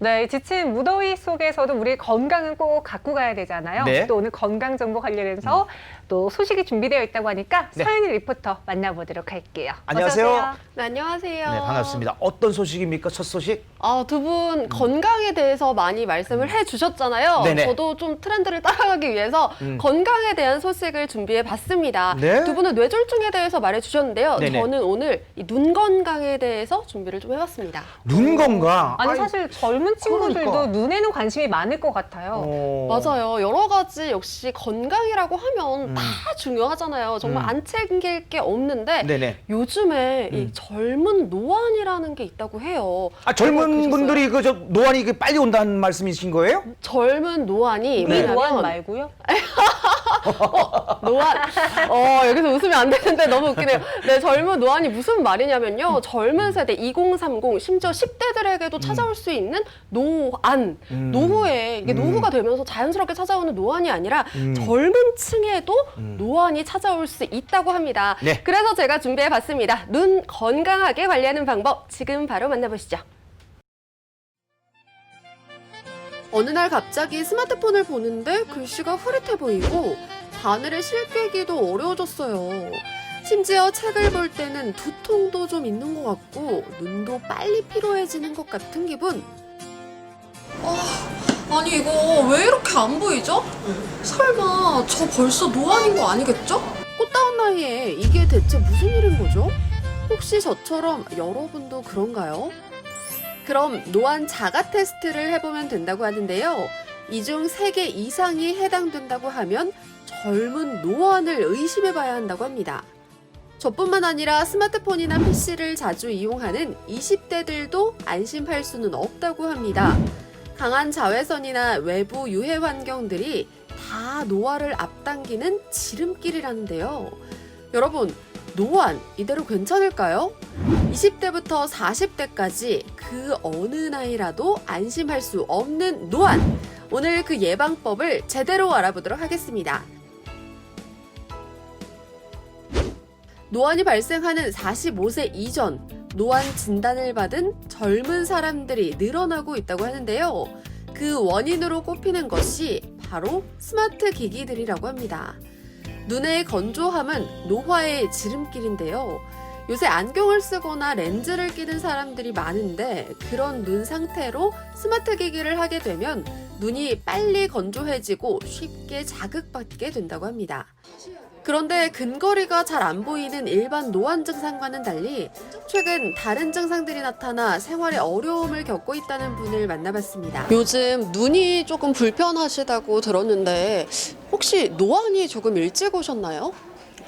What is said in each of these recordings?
네, 지친 무더위 속에서도 우리 건강은 꼭 갖고 가야 되잖아요. 네. 또 오늘 건강 정보 관련해서 또 소식이 준비되어 있다고 하니까 네. 서연이 리포터 만나보도록 할게요. 안녕하세요. 어서 오세요. 네, 안녕하세요. 네, 반갑습니다. 어떤 소식입니까? 첫 소식? 두 분 건강에 대해서 많이 말씀을 해주셨잖아요. 네네. 저도 좀 트렌드를 따라가기 위해서 건강에 대한 소식을 준비해봤습니다. 네. 두 분은 뇌졸중에 대해서 말해주셨는데요. 네네. 저는 오늘 이 눈 건강에 대해서 준비를 좀 해봤습니다. 눈 건강. 아니 사실 젊은 친구들도 그러니까. 눈에는 관심이 많을 것 같아요. 맞아요. 여러 가지 역시 건강이라고 하면 다 중요하잖아요. 정말 안 챙길 게 없는데 네네. 요즘에 이 젊은 노안이라는 게 있다고 해요. 아, 젊은 들으셨어요? 분들이 그 저 노안이 그 빨리 온다는 말씀이신 거예요? 젊은 노안이 우리 노안 뭐냐면 말고요. 노안. 여기서 웃으면 안 되는데 너무 웃기네요. 네, 젊은 노안이 무슨 말이냐면요. 젊은 세대 2030, 심지어 10대들에게도 찾아올 수 있는 노안. 노후에, 이게 노후가 되면서 자연스럽게 찾아오는 노안이 아니라 젊은 층에도 노안이 찾아올 수 있다고 합니다. 네. 그래서 제가 준비해봤습니다. 눈 건강하게 관리하는 방법, 지금 바로 만나보시죠. 어느 날 갑자기 스마트폰을 보는데 글씨가 흐릿해 보이고 바늘에 실 꿰기도 어려워졌어요. 심지어 책을 볼 때는 두통도 좀 있는 것 같고 눈도 빨리 피로해지는 것 같은 기분. 아니 이거 왜 이렇게 안 보이죠? 설마 저 벌써 노안인 거 아니겠죠? 꽃다운 나이에 이게 대체 무슨 일인 거죠? 혹시 저처럼 여러분도 그런가요? 그럼 노안 자가 테스트를 해보면 된다고 하는데요. 이 중 3개 이상이 해당된다고 하면 젊은 노안을 의심해봐야 한다고 합니다. 저뿐만 아니라 스마트폰이나 PC를 자주 이용하는 20대들도 안심할 수는 없다고 합니다. 강한 자외선이나 외부 유해 환경들이 다 노화를 앞당기는 지름길이라는데요. 여러분, 노안 이대로 괜찮을까요? 20대부터 40대까지 그 어느 나이라도 안심할 수 없는 노안. 오늘 그 예방법을 제대로 알아보도록 하겠습니다. 노안이 발생하는 45세 이전 노안 진단을 받은 젊은 사람들이 늘어나고 있다고 하는데요. 그 원인으로 꼽히는 것이 바로 스마트 기기들이라고 합니다. 눈의 건조함은 노화의 지름길인데요. 요새 안경을 쓰거나 렌즈를 끼는 사람들이 많은데 그런 눈 상태로 스마트 기기를 하게 되면 눈이 빨리 건조해지고 쉽게 자극받게 된다고 합니다. 그런데 근거리가 잘 안 보이는 일반 노안 증상과는 달리 최근 다른 증상들이 나타나 생활에 어려움을 겪고 있다는 분을 만나봤습니다. 요즘 눈이 조금 불편하시다고 들었는데 혹시 노안이 조금 일찍 오셨나요?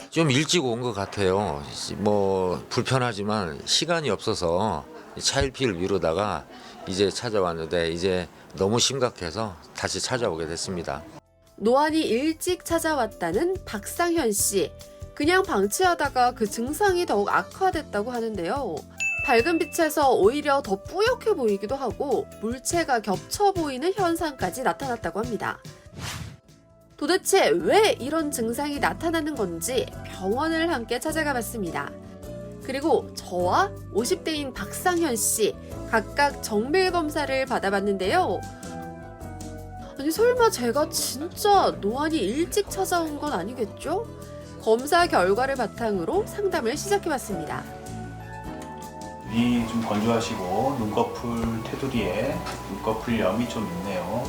좀 일찍 온 것 같아요. 뭐 불편하지만 시간이 없어서 차일피일 미루다가 이제 찾아왔는데 이제 너무 심각해서 다시 찾아오게 됐습니다. 노안이 일찍 찾아왔다는 박상현 씨. 그냥 방치하다가 그 증상이 더욱 악화됐다고 하는데요. 밝은 빛에서 오히려 더 뿌옇게 보이기도 하고 물체가 겹쳐 보이는 현상까지 나타났다고 합니다. 도대체 왜 이런 증상이 나타나는 건지 병원을 함께 찾아가 봤습니다. 그리고 저와 50대인 박상현 씨 각각 정밀 검사를 받아봤는데요. 아니 설마 제가 진짜 노안이 일찍 찾아온 건 아니겠죠? 검사 결과를 바탕으로 상담을 시작해봤습니다. 눈이 좀 건조하시고 눈꺼풀 테두리에 눈꺼풀염이 좀 있네요.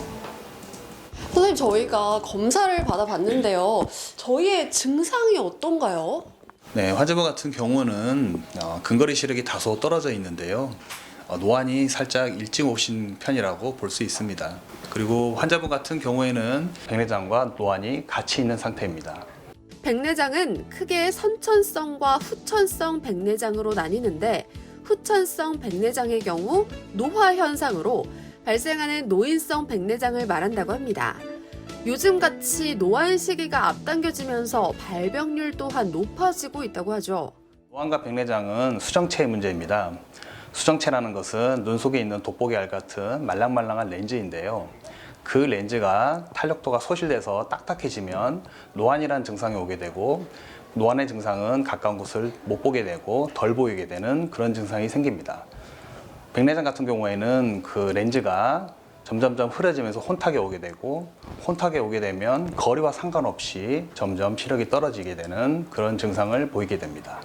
선생님 저희가 검사를 받아봤는데요. 저희의 증상이 어떤가요? 네, 환자분 같은 경우는 근거리 시력이 다소 떨어져 있는데요. 노안이 살짝 일찍 오신 편이라고 볼 수 있습니다. 그리고 환자분 같은 경우에는 백내장과 노안이 같이 있는 상태입니다. 백내장은 크게 선천성과 후천성 백내장으로 나뉘는데 후천성 백내장의 경우 노화 현상으로 발생하는 노인성 백내장을 말한다고 합니다. 요즘같이 노안 시기가 앞당겨지면서 발병률 또한 높아지고 있다고 하죠. 노안과 백내장은 수정체의 문제입니다. 수정체라는 것은 눈 속에 있는 돋보기 알 같은 말랑말랑한 렌즈인데요. 그 렌즈가 탄력도가 소실돼서 딱딱해지면 노안이라는 증상이 오게 되고 노안의 증상은 가까운 곳을 못 보게 되고 덜 보이게 되는 그런 증상이 생깁니다. 백내장 같은 경우에는 그 렌즈가 점점점 흐려지면서 혼탁에 오게 되고, 혼탁에 오게 되면 거리와 상관없이 점점 시력이 떨어지게 되는 그런 증상을 보이게 됩니다.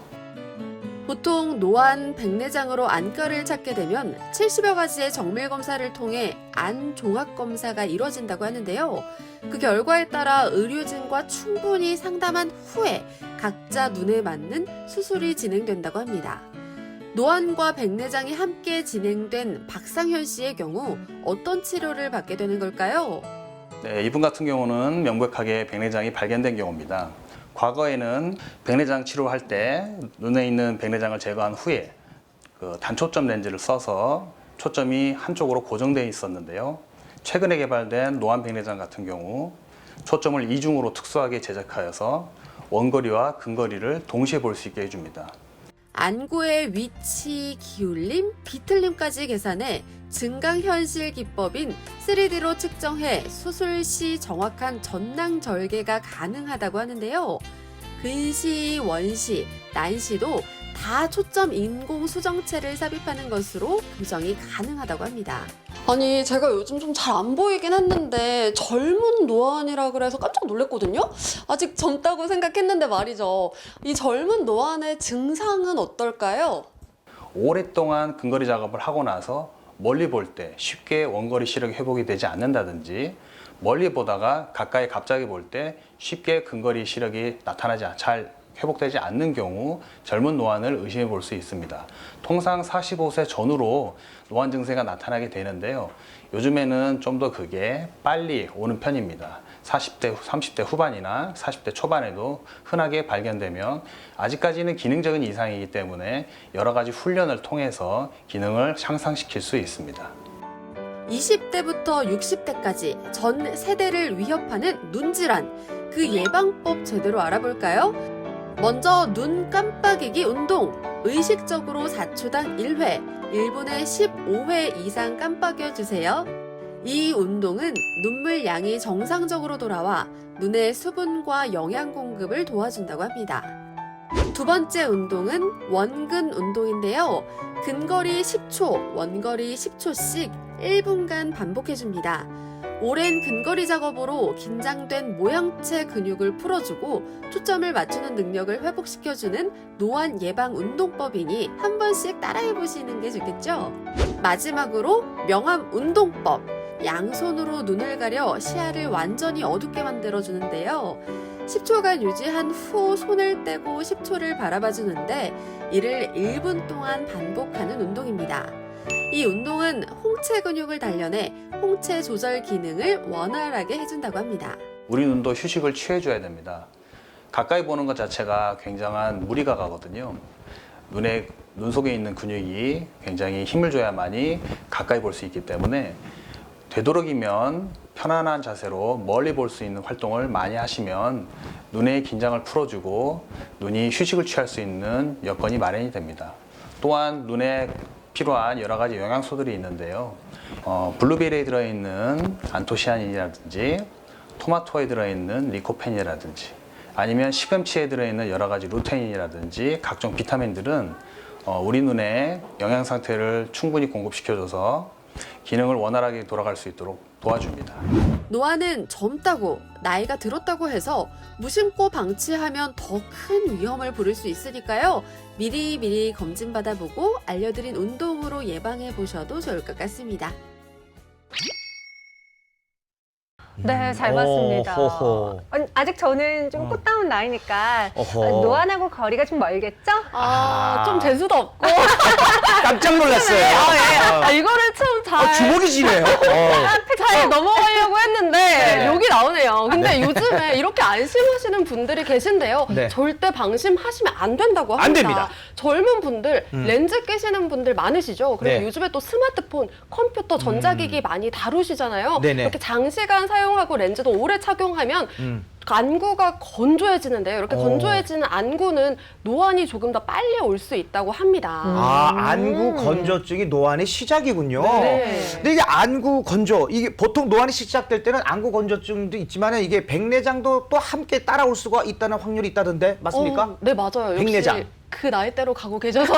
보통 노안 백내장으로 안과를 찾게 되면 70여 가지의 정밀 검사를 통해 안 종합 검사가 이뤄진다고 하는데요. 그 결과에 따라 의료진과 충분히 상담한 후에 각자 눈에 맞는 수술이 진행된다고 합니다. 노안과 백내장이 함께 진행된 박상현 씨의 경우 어떤 치료를 받게 되는 걸까요? 네, 이분 같은 경우는 명백하게 백내장이 발견된 경우입니다. 과거에는 백내장 치료할 때 눈에 있는 백내장을 제거한 후에 그 단초점 렌즈를 써서 초점이 한쪽으로 고정되어 있었는데요. 최근에 개발된 노안 백내장 같은 경우 초점을 이중으로 특수하게 제작하여서 원거리와 근거리를 동시에 볼 수 있게 해줍니다. 안구의 위치, 기울림, 비틀림까지 계산해 증강현실 기법인 3D로 측정해 수술 시 정확한 전낭 절개가 가능하다고 하는데요. 근시, 원시, 난시도 다 초점 인공 수정체를 삽입하는 것으로 교정이 가능하다고 합니다. 아니 제가 요즘 좀 잘 안 보이긴 했는데 젊은 노안이라 그래서 깜짝 놀랐거든요. 아직 젊다고 생각했는데 말이죠. 이 젊은 노안의 증상은 어떨까요? 오랫동안 근거리 작업을 하고 나서 멀리 볼 때 쉽게 원거리 시력이 회복이 되지 않는다든지, 멀리 보다가 가까이 갑자기 볼 때 쉽게 근거리 시력이 잘 회복되지 않는 경우 젊은 노안을 의심해 볼 수 있습니다. 통상 45세 전후로 노안 증세가 나타나게 되는데요. 요즘에는 좀 더 그게 빨리 오는 편입니다. 40대, 30대 후반이나 40대 초반에도 흔하게 발견되면 아직까지는 기능적인 이상이기 때문에 여러 가지 훈련을 통해서 기능을 향상시킬 수 있습니다. 20대부터 60대까지 전 세대를 위협하는 눈질환, 그 예방법 제대로 알아볼까요? 먼저 눈 깜빡이기 운동, 의식적으로 4초당 1회, 1분에 15회 이상 깜빡여 주세요. 이 운동은 눈물 양이 정상적으로 돌아와 눈의 수분과 영양 공급을 도와준다고 합니다. 두 번째 운동은 원근 운동인데요. 근거리 10초, 원거리 10초씩 1분간 반복해줍니다. 오랜 근거리 작업으로 긴장된 모양체 근육을 풀어주고 초점을 맞추는 능력을 회복시켜주는 노안 예방 운동법이니 한 번씩 따라해보시는 게 좋겠죠? 마지막으로 명암 운동법. 양손으로 눈을 가려 시야를 완전히 어둡게 만들어주는데요. 10초간 유지한 후 손을 떼고 10초를 바라봐주는데 이를 1분 동안 반복하는 운동입니다. 이 운동은 홍채 근육을 단련해 홍채 조절 기능을 원활하게 해준다고 합니다. 우리 눈도 휴식을 취해줘야 됩니다. 가까이 보는 것 자체가 굉장한 무리가 가거든요. 눈 속에 있는 근육이 굉장히 힘을 줘야만이 가까이 볼 수 있기 때문에 되도록이면 편안한 자세로 멀리 볼 수 있는 활동을 많이 하시면 눈의 긴장을 풀어주고 눈이 휴식을 취할 수 있는 여건이 마련이 됩니다. 또한 눈에 필요한 여러 가지 영양소들이 있는데요. 블루베리에 들어있는 안토시아닌이라든지 토마토에 들어있는 리코펜이라든지 아니면 시금치에 들어있는 여러 가지 루테인이라든지 각종 비타민들은 우리 눈의 영양 상태를 충분히 공급시켜줘서 기능을 원활하게 돌아갈 수 있도록 도와줍니다. 노안은 젊다고 나이가 들었다고 해서 무심코 방치하면 더 큰 위험을 부를 수 있으니까요. 미리미리 검진받아보고 알려드린 운동으로 예방해 보셔도 좋을 것 같습니다. 네, 잘 봤습니다. 어허허. 아직 저는 좀 꽃다운 나이니까 어허. 노안하고 거리가 좀 멀겠죠? 좀 재수도 없고. 깜짝 놀랐어요. 이거를 참 잘 주먹이지네요. 잘 넘어가려고 했는데 네. 여기 나오네요. 근데 요즘에 이렇게 안심하시는 분들이 계신데요. 네. 절대 방심하시면 안 된다고 합니다. 안 됩니다. 젊은 분들, 렌즈 끼시는 분들 많으시죠. 그리고 네. 요즘에 또 스마트폰, 컴퓨터, 전자기기 많이 다루시잖아요. 네네. 이렇게 장시간 사용하고 렌즈도 오래 착용하면 안구가 건조해지는데요. 이렇게 건조해지는 안구는 노안이 조금 더 빨리 올 수 있다고 합니다. 안구 건조증이 노안의 시작이군요. 네. 근데 이게 안구 건조, 이게 보통 노안이 시작될 때는 안구 건조증도 있지만 이게 백내장도 또 함께 따라올 수가 있다는 확률이 있다던데 맞습니까? 네, 맞아요. 역시 백내장. 그 나이대로 가고 계셔서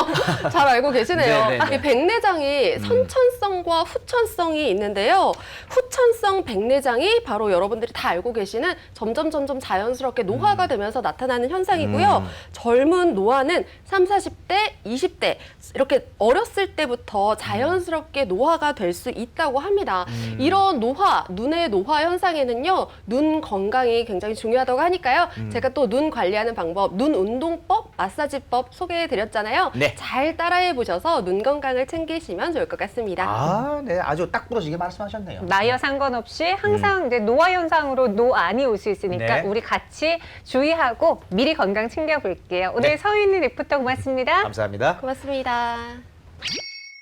잘 알고 계시네요. 네, 네, 네. 이 백내장이 선천성과 후천성이 있는데요. 후천성 백내장이 바로 여러분들이 다 알고 계시는 점점 자연스럽게 노화가 되면서 나타나는 현상이고요. 젊은 노화는 30, 40대, 20대 이렇게 어렸을 때부터 자연스럽게 노화가 될 수 있다고 합니다. 이런 노화, 눈의 노화 현상에는요. 눈 건강이 굉장히 중요하다고 하니까요. 제가 또 눈 관리하는 방법, 눈 운동법, 마사지법 소개해드렸잖아요. 네. 잘 따라해 보셔서 눈 건강을 챙기시면 좋을 것 같습니다. 아, 네, 아주 딱 부러지게 말씀하셨네요. 나이와 상관없이 항상 이제 노화 현상으로 노안이 올 수 있으니까 네. 우리 같이 주의하고 미리 건강 챙겨볼게요. 오늘 네. 서윤희 리포터 고맙습니다. 감사합니다. 고맙습니다.